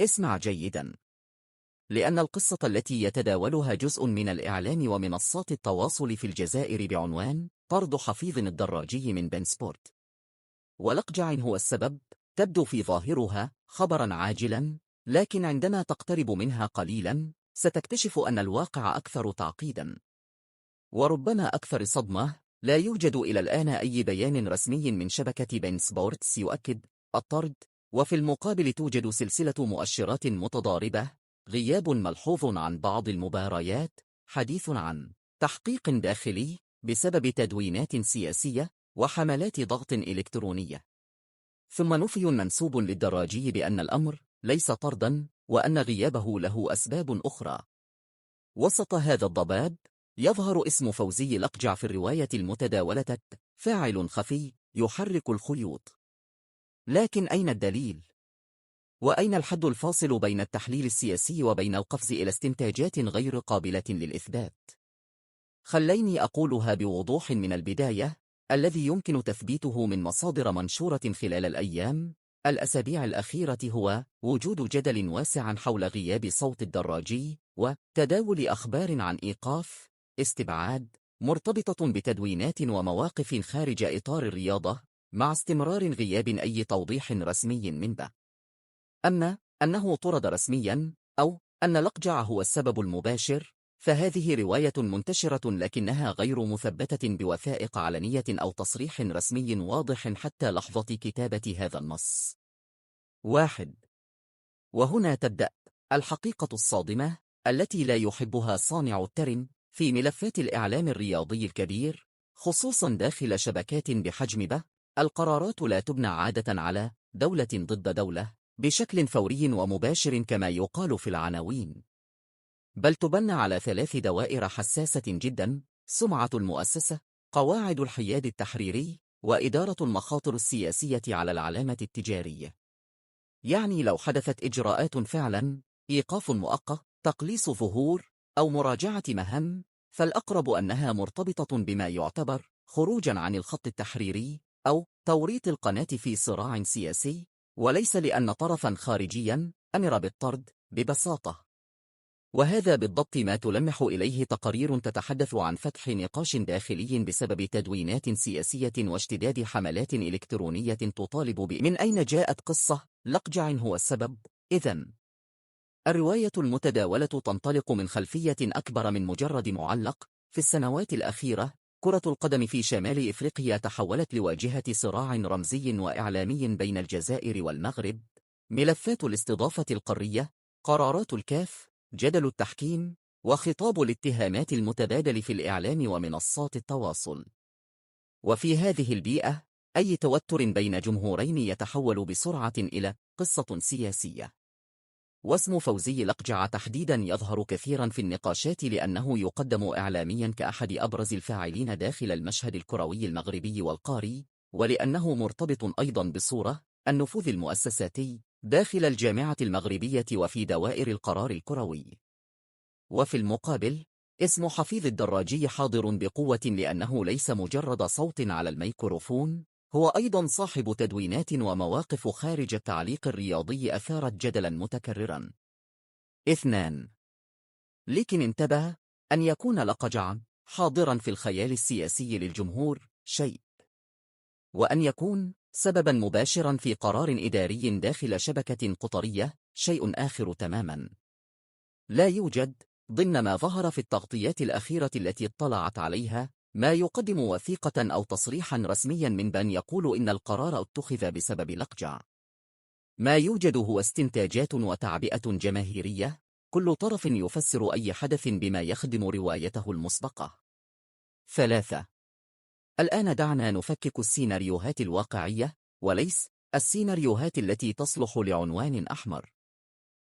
اسمع جيدا، لأن القصة التي يتداولها جزء من الإعلام ومنصات التواصل في الجزائر بعنوان طرد حفيظ الدراجي من بين سبورت ولقجع هو السبب تبدو في ظاهرها خبرا عاجلا، لكن عندما تقترب منها قليلا ستكتشف أن الواقع أكثر تعقيدا وربما أكثر صدمة. لا يوجد إلى الآن أي بيان رسمي من شبكة بين سبورتس يؤكد الطرد، وفي المقابل توجد سلسلة مؤشرات متضاربة: غياب ملحوظ عن بعض المباريات، حديث عن تحقيق داخلي بسبب تدوينات سياسية وحملات ضغط إلكترونية، ثم نفي منسوب للدراجي بأن الأمر ليس طردا وأن غيابه له أسباب أخرى. وسط هذا الضباب يظهر اسم فوزي لقجع في الرواية المتداولة فاعل خفي يحرك الخيوط. لكن أين الدليل؟ وأين الحد الفاصل بين التحليل السياسي وبين القفز إلى استنتاجات غير قابلة للإثبات؟ خليني أقولها بوضوح من البداية: الذي يمكن تثبيته من مصادر منشورة خلال الأسابيع الأخيرة هو وجود جدل واسع حول غياب صوت الدراجي، وتداول أخبار عن إيقاف استبعاد مرتبطة بتدوينات ومواقف خارج إطار الرياضة، مع استمرار غياب أي توضيح رسمي منه. أما أنه طرد رسميا أو أن لقجع هو السبب المباشر فهذه رواية منتشرة، لكنها غير مثبتة بوثائق علنية أو تصريح رسمي واضح حتى لحظة كتابة هذا النص. 1. وهنا تبدأ الحقيقة الصادمة التي لا يحبها صانع الترن في ملفات الإعلام الرياضي الكبير، خصوصا داخل شبكات بحجم به. القرارات لا تبنى عادة على دولة ضد دولة بشكل فوري ومباشر كما يقال في العناوين، بل تبنى على 3 دوائر حساسة جدا: سمعة المؤسسة، قواعد الحياد التحريري، وإدارة المخاطر السياسية على العلامة التجارية. يعني لو حدثت إجراءات فعلا، إيقاف مؤقت، تقليص ظهور، أو مراجعة مهام، فالأقرب أنها مرتبطة بما يعتبر خروجا عن الخط التحريري أو توريط القناة في صراع سياسي، وليس لأن طرفا خارجيا أمر بالطرد ببساطة. وهذا بالضبط ما تلمح إليه تقارير تتحدث عن فتح نقاش داخلي بسبب تدوينات سياسية واشتداد حملات إلكترونية تطالب من أين جاءت قصة لقجع هو السبب؟ إذن الرواية المتداولة تنطلق من خلفية أكبر من مجرد معلق. في السنوات الأخيرة كرة القدم في شمال إفريقيا تحولت لواجهة صراع رمزي وإعلامي بين الجزائر والمغرب. ملفات الاستضافة القارية، قرارات الكاف، جدل التحكيم، وخطاب الاتهامات المتبادل في الإعلام ومنصات التواصل. وفي هذه البيئة أي توتر بين جمهورين يتحول بسرعة إلى قصة سياسية. واسم فوزي لقجع تحديدا يظهر كثيرا في النقاشات لأنه يقدم إعلاميا كأحد أبرز الفاعلين داخل المشهد الكروي المغربي والقاري، ولأنه مرتبط أيضا بصورة النفوذ المؤسساتي داخل الجامعة المغربية وفي دوائر القرار الكروي. وفي المقابل اسم حفيظ الدراجي حاضر بقوة لأنه ليس مجرد صوت على الميكروفون، هو أيضا صاحب تدوينات ومواقف خارج التعليق الرياضي أثارت جدلا متكررا. 2. لكن انتبه، أن يكون لقجع حاضرا في الخيال السياسي للجمهور شيء، وأن يكون سببا مباشرا في قرار إداري داخل شبكة قطرية شيء آخر تماما. لا يوجد ضمن ما ظهر في التغطيات الأخيرة التي اطلعت عليها ما يقدم وثيقة أو تصريحا رسميا من بان يقول إن القرار اتخذ بسبب لقجع. ما يوجد هو استنتاجات وتعبئة جماهيرية، كل طرف يفسر أي حدث بما يخدم روايته المسبقة. 3. الآن دعنا نفكك السيناريوهات الواقعية وليس السيناريوهات التي تصلح لعنوان أحمر.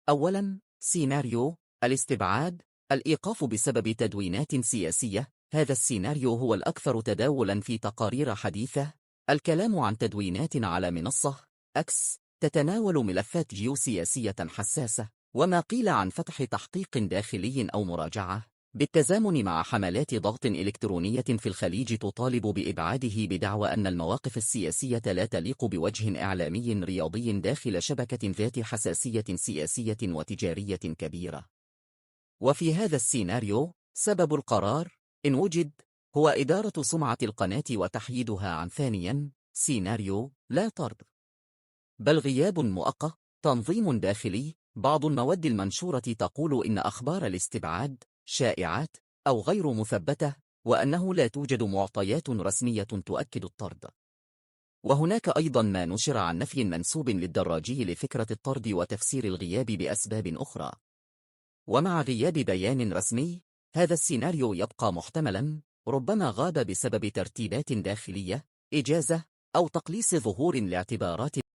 أولا، سيناريو الاستبعاد، الإيقاف بسبب تدوينات سياسية. هذا السيناريو هو الأكثر تداولا في تقارير حديثة. الكلام عن تدوينات على منصة أكس تتناول ملفات جيوسياسية حساسة، وما قيل عن فتح تحقيق داخلي أو مراجعة بالتزامن مع حملات ضغط إلكترونية في الخليج تطالب بإبعاده بدعوى أن المواقف السياسية لا تليق بوجه إعلامي رياضي داخل شبكة ذات حساسية سياسية وتجارية كبيرة. وفي هذا السيناريو، سبب القرار، إن وجد، هو إدارة سمعة القناة وتحييدها عن ثانياً سيناريو لا طرد، بل غياب مؤقت، تنظيم داخلي. بعض المواد المنشورة تقول إن أخبار الاستبعاد شائعات أو غير مثبتة، وأنه لا توجد معطيات رسمية تؤكد الطرد. وهناك أيضا ما نشر عن نفي منسوب للدراجي لفكرة الطرد وتفسير الغياب بأسباب أخرى. ومع غياب بيان رسمي، هذا السيناريو يبقى محتملا، ربما غاب بسبب ترتيبات داخلية، إجازة، أو تقليص ظهور لاعتبارات